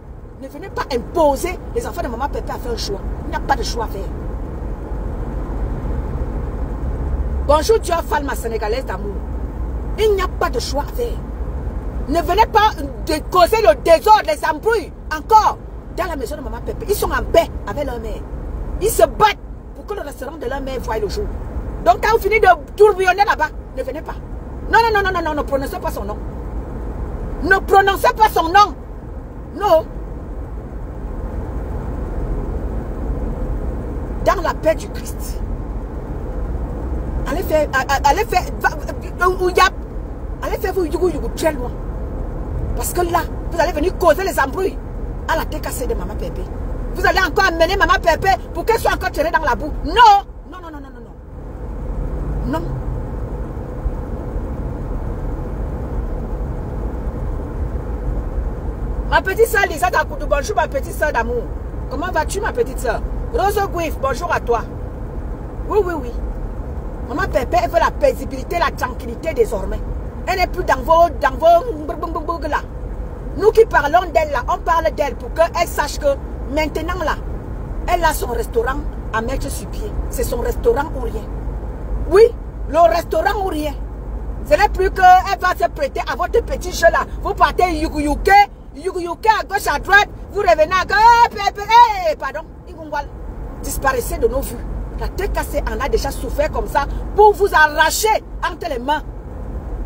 Ne venez pas imposer les enfants de Maman Pépé à faire un choix. Il n'y a pas de choix à faire. Bonjour, tu as Falma sénégalaise d'amour. Il n'y a pas de choix à faire. Ne venez pas causer le désordre, les embrouilles, encore, dans la maison de Maman Pépé. Ils sont en paix avec leur mère. Ils se battent pour que le restaurant de leur mère voie le jour. Donc quand vous finissez de tourbillonner là-bas, ne venez pas. Non, non, non, non, non, non, ne prononcez pas son nom. Ne prononcez pas son nom. Non. Dans la paix du Christ. Allez faire vous très loin. Parce que là, vous allez venir causer les embrouilles à la TKC de Maman Pépé. Vous allez encore amener Maman Pépé pour qu'elle soit encore tirée dans la boue. Non, non, non, non, non, non, non. Non. Ma petite soeur Lisa Dakoudou, bonjour ma petite soeur d'amour. Comment vas-tu ma petite soeur? Rose Gouif, bonjour à toi. Oui, oui, oui. Maman Pépé, elle veut la paisibilité, la tranquillité désormais. Elle n'est plus dans vos là. Nous qui parlons d'elle là, on parle d'elle pour qu'elle sache que maintenant là, elle a son restaurant à mettre sur pied. C'est son restaurant ou rien. Oui, le restaurant ou rien. Ce n'est plus qu'elle va se prêter à votre petit jeu là. Vous partez yugu-yuke à gauche, à droite. Vous revenez à gauche. Pardon, disparaissez de nos vues. La TKC en a déjà souffert comme ça pour vous arracher entre les mains.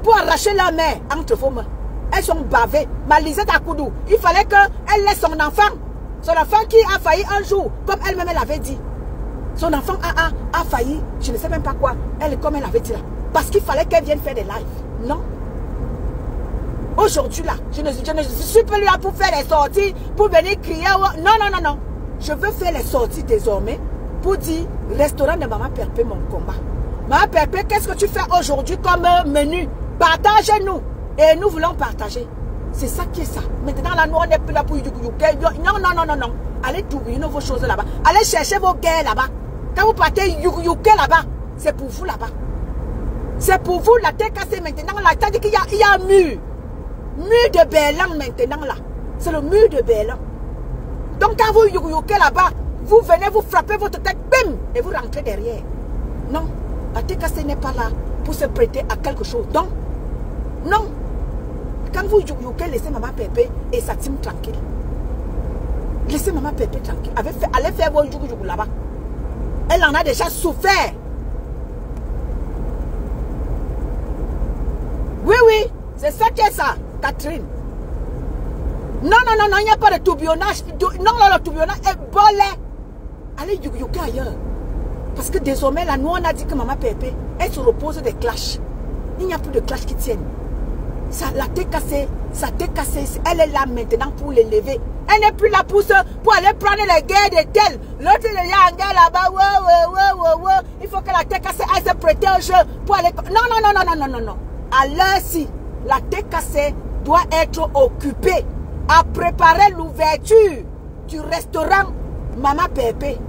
Pour arracher la main entre vos mains. Elles sont bavées. Ma Lisette Akoudou, il fallait qu'elle laisse son enfant. Son enfant qui a failli un jour, comme elle-même l'avait dit. Son enfant a failli, je ne sais même pas quoi. Elle, comme elle avait dit là. Parce qu'il fallait qu'elle vienne faire des lives. Non. Aujourd'hui là, je ne suis plus là pour faire les sorties, pour venir crier. Non, non, non, non. Je veux faire les sorties désormais pour dire, restaurant de Maman Pépé, mon combat. Maman Pépé, qu'est-ce que tu fais aujourd'hui comme menu? Partagez-nous. Et nous voulons partager. C'est ça qui est ça. Maintenant, la noire n'est plus là pour yugu. Non, non, non, non, non. Allez trouver vos choses là-bas. Allez chercher vos guerres là-bas. Quand vous partez yugu là-bas, c'est pour vous là-bas. C'est pour vous la TKC maintenant. Là, c'est-à-dire qu'il y a un mur. Mur de Berlin maintenant là. C'est le mur de Berlin. Donc quand vous yugu là-bas, vous venez, vous frappez votre tête, bim, et vous rentrez derrière. Non, la TKC n'est pas là pour se prêter à quelque chose. Donc, non. Quand vous yugu, laissez Maman Pépé et sa team tranquille. Laissez Maman Pépé tranquille. Allez faire vos yugu là-bas. Elle en a déjà souffert. Oui, oui, c'est ça qui est ça, Catherine. Non, non, non, non, il n'y a pas de tourbillonnage. Non, non, le tourbillonnage est bolé. Allez yugu ailleurs. Parce que désormais, là, nous, on a dit que Maman Pépé, elle se repose des clashs. Il n'y a plus de clashs qui tiennent. Ça, la TKC, elle est là maintenant pour l'élever. Elle n'est plus là pour aller prendre les guerres de tel. L'autre, il y a un gars là-bas. Il faut que la TKC aille se prêter au jeu pour aller. Non, non, non, non, non, non, non, non. À l'heure-ci, la TKC doit être occupée à préparer l'ouverture du restaurant Maman Pépé.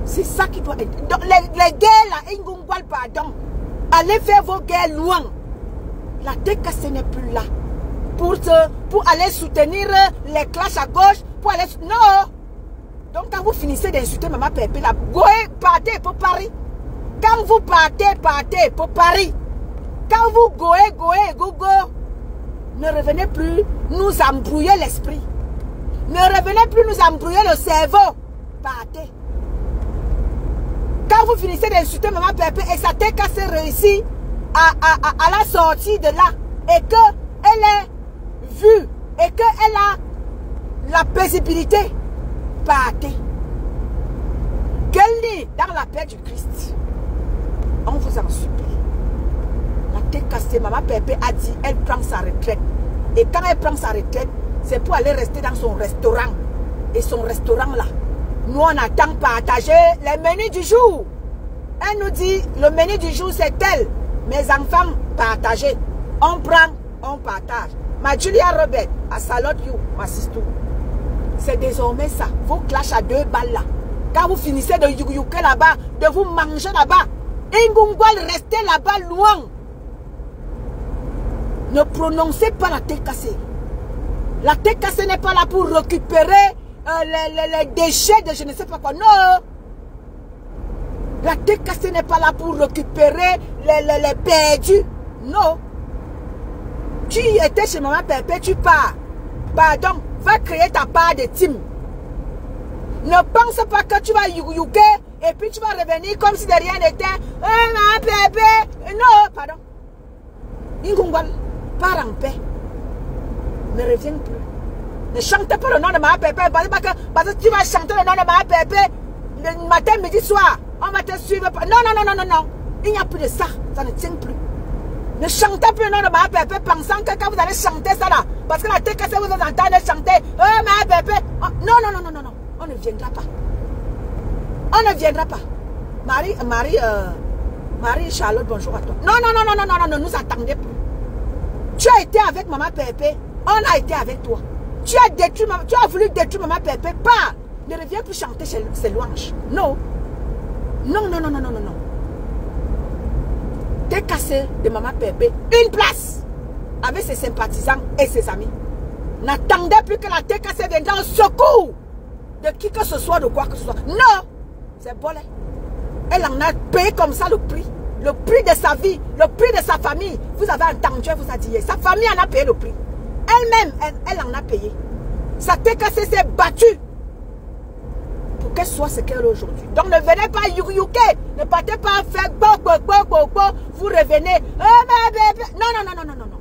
C'est ça qui doit être. Donc, les guerres là, Ingungwal, pardon. Allez faire vos guerres loin. La TKC n'est plus là pour aller soutenir les clashs à gauche. Pour aller... Non. Donc quand vous finissez d'insulter Maman Pépé, là, partez pour Paris. Quand vous partez pour Paris. Quand vous go, ne revenez plus nous embrouiller l'esprit. Ne revenez plus nous embrouiller le cerveau. Partez. Quand vous finissez d'insulter Maman Pépé et sa TKC réussit à la sortie de là et qu'elle est vue et qu'elle a la paisibilité, partez. Qu'elle lit dans la paix du Christ. On vous en supplie. La TKC, Maman Pépé a dit, elle prend sa retraite. Et quand elle prend sa retraite, c'est pour aller rester dans son restaurant. Et son restaurant là, nous on attend partager les menus du jour. Elle nous dit, le menu du jour c'est tel. Mes enfants, partagez. On prend, on partage. Ma Julia Robert, I salute you, ma sister. C'est désormais ça. Vos clashs à 2 balles là. Quand vous finissez de yugu là-bas, de vous manger là-bas, Ingungwal, restez là-bas loin. Ne prononcez pas la TKC. La TKC n'est pas là pour récupérer les déchets de je ne sais pas quoi. Non. La TKC n'est pas là pour récupérer les perdus. Non. Tu étais chez Maman Pépé, tu pars. Pardon, va créer ta part de team. Ne pense pas que tu vas youker et puis tu vas revenir comme si de rien n'était. Ma bébé. Non, pardon. Ingungwal, pars en paix. Ne reviens plus. Ne chante pas le nom de ma bébé. Parce que tu vas chanter le nom de ma bébé le matin, midi, soir. On va te suivre. Non, non, non, non, non, non. Il n'y a plus de ça. Ça ne tient plus. Ne chantez plus le nom de ma bébé pensant que quand vous allez chanter ça là, parce que la tête que vous entendez chanter, ma bébé. Non, non, non, non, non, non. On ne viendra pas. On ne viendra pas. Marie Charlotte, bonjour à toi. Non, non, non, non, non, non, non, ne nous attendez plus. Tu as été avec maman Pépé. On a été avec toi. Tu as voulu détruire maman Pépé. Pas. Ne reviens plus chanter ses louanges. Non. Non, non, non, non, non, non, non. T'es cassé de maman Pépé. Une place. Avec ses sympathisants et ses amis. N'attendez plus que la tête cassée viendra au secours de qui que ce soit, de quoi que ce soit. Non. C'est bolé. Elle en a payé comme ça le prix. Le prix de sa vie, le prix de sa famille. Vous avez entendu, elle vous a dit. Sa famille en a payé le prix. Elle-même, elle en a payé. Sa tête cassée s'est battue pour qu'elle soit ce qu'elle est aujourd'hui. Donc ne venez pas youker. Ne partez pas faire vous revenez. Ma bébé. Non, non, non, non, non, non, non.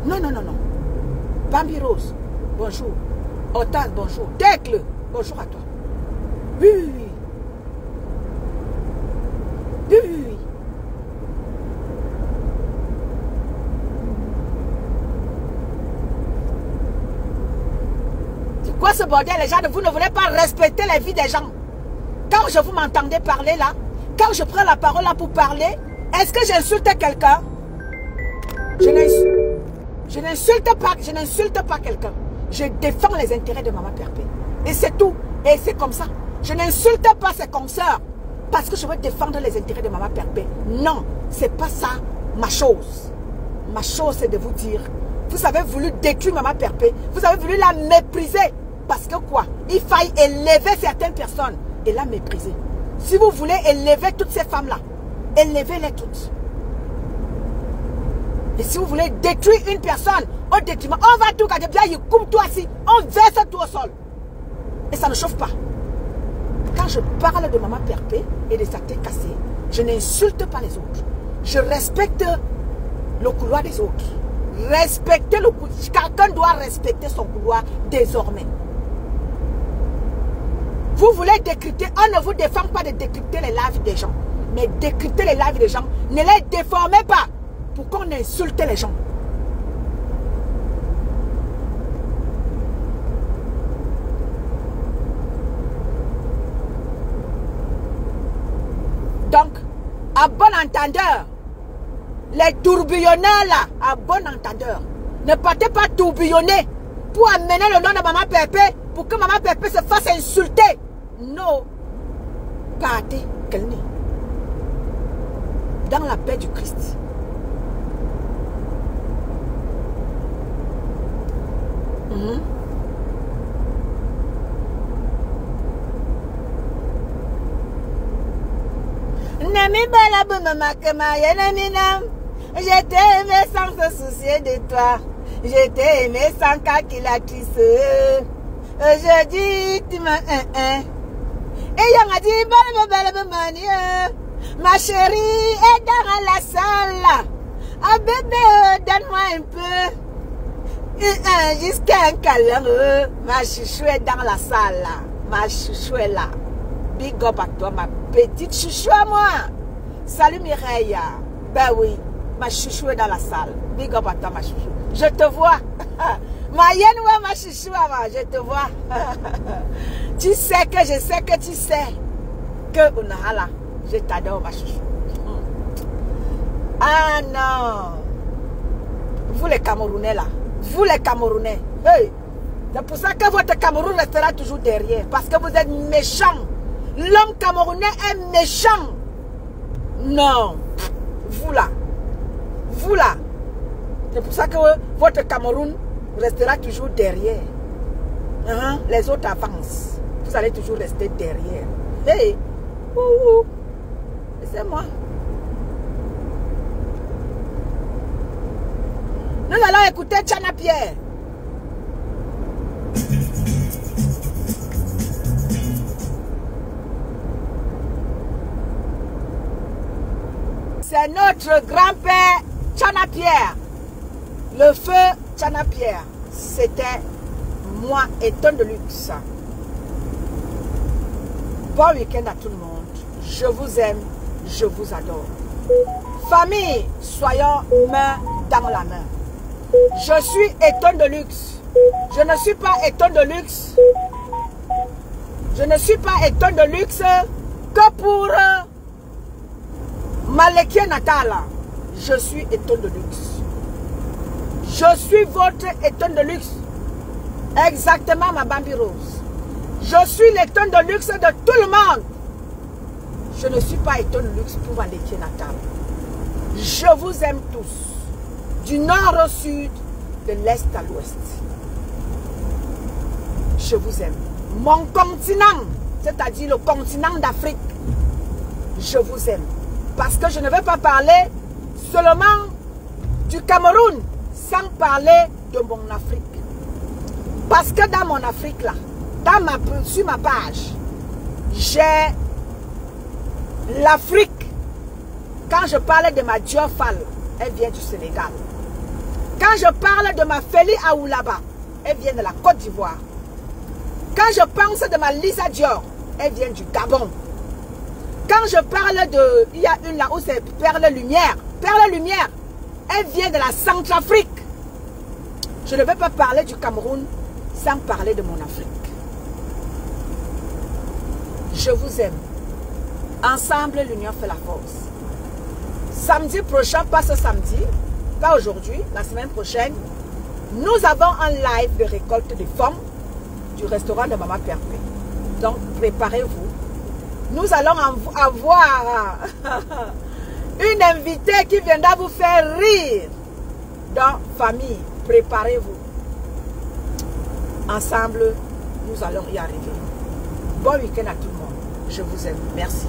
Non, non, non, non. Bambi Rose, bonjour. Otan, bonjour. Tecle, bonjour à toi. Oui, oui, oui. Oui, oui, oui. C'est quoi ce bordel, les gens? Vous ne voulez pas respecter la vie des gens. Quand je vous m'entendais parler là, quand je prends la parole là pour parler, est-ce que j'insulte quelqu'un? Je n'insulte pas quelqu'un. Je défends les intérêts de maman Pépé. Et c'est tout. Et c'est comme ça. Je n'insulte pas ses consoeurs parce que je veux défendre les intérêts de maman Pépé. Non, c'est pas ça ma chose. Ma chose, c'est de vous dire, vous avez voulu détruire maman Pépé. Vous avez voulu la mépriser. Parce que quoi? Il faille élever certaines personnes et la mépriser. Si vous voulez élever toutes ces femmes-là, élevez-les toutes. Et si vous voulez détruire une personne au détriment, on va tout garder bien, il coupe toi assis, on verse tout au sol. Et ça ne chauffe pas. Quand je parle de maman Pépé et de sa tête cassée, je n'insulte pas les autres. Je respecte le couloir des autres. Respectez le couloir. Quelqu'un doit respecter son couloir désormais. Vous voulez décrypter, on ne vous défend pas de décrypter les lives des gens. Mais décrypter les lives des gens, ne les déformez pas pour qu'on insulte les gens. Donc, à bon entendeur, les tourbillonneurs là, à bon entendeur, ne partez pas tourbillonner pour amener le nom de maman Pépé, pour que maman Pépé se fasse insulter. Non, partez, qu'elle n'est dans la paix du Christ. Je t'ai aimé sans se soucier de toi. Je t'ai aimé sans calculatrice. Je dis, tu m'as et il a dit, ma chérie est dans la salle. Ah bébé, donne-moi un peu. Jusqu'à un câlin. Ma chouchou est dans la salle. Ma chouchou est là. Big up à toi, ma petite chouchou à moi. Salut Mireille. Ben oui, ma chouchou est dans la salle. Big up à toi, ma chouchou. Je te vois. Ma yenwa, ma chouchou, je te vois. Tu sais que je sais que tu sais que Unahala, je t'adore, ma chouchou. Ah non. Vous les Camerounais là, vous les Camerounais, hey, c'est pour ça que votre Cameroun restera toujours derrière. Parce que vous êtes méchants. L'homme camerounais est méchant. Non. Vous là. Vous là. C'est pour ça que votre Cameroun restera toujours derrière. Les autres avancent. Vous allez toujours rester derrière. Hey. C'est moi. Nous allons écouter Tchana Pierre. c'est notre grand-père Tchana Pierre. Le feu Tchana Pierre. C'était moi et Tonne de Luxe. Bon week-end à tout le monde. Je vous aime, je vous adore. Famille, soyons main dans la main. Je suis Étonne de Luxe. Je ne suis pas Étonne de Luxe. Je ne suis pas Étonne de Luxe que pour Malekia Natala. Je suis Étonne de Luxe. Je suis votre Étonne de Luxe. Exactement, ma Bambi Rose. Je suis l'Étonne de Luxe de tout le monde. Je ne suis pas Étonne de Luxe pour Malekia Natala. Je vous aime tous. Du nord au sud, de l'est à l'ouest. Je vous aime. Mon continent, c'est-à-dire le continent d'Afrique, je vous aime. Parce que je ne vais pas parler seulement du Cameroun sans parler de mon Afrique. Parce que dans mon Afrique, là, sur ma page, j'ai l'Afrique. Quand je parle de ma Diofal, elle vient du Sénégal. Quand je parle de ma Feli Aoulaba, elle vient de la Côte d'Ivoire. Quand je pense de ma Lisa Dior, elle vient du Gabon. Quand je parle de... Il y a une là où c'est Perle Lumière. Perle Lumière, elle vient de la Centrafrique. Je ne vais pas parler du Cameroun sans parler de mon Afrique. Je vous aime. Ensemble, l'union fait la force. Samedi prochain, pas ce samedi, pas aujourd'hui, la semaine prochaine, nous avons un live de récolte de fonds du restaurant de Maman Perpé. Donc, préparez-vous. Nous allons avoir une invitée qui viendra vous faire rire. Donc, famille, préparez-vous. Ensemble, nous allons y arriver. Bon week-end à tout le monde. Je vous aime. Merci.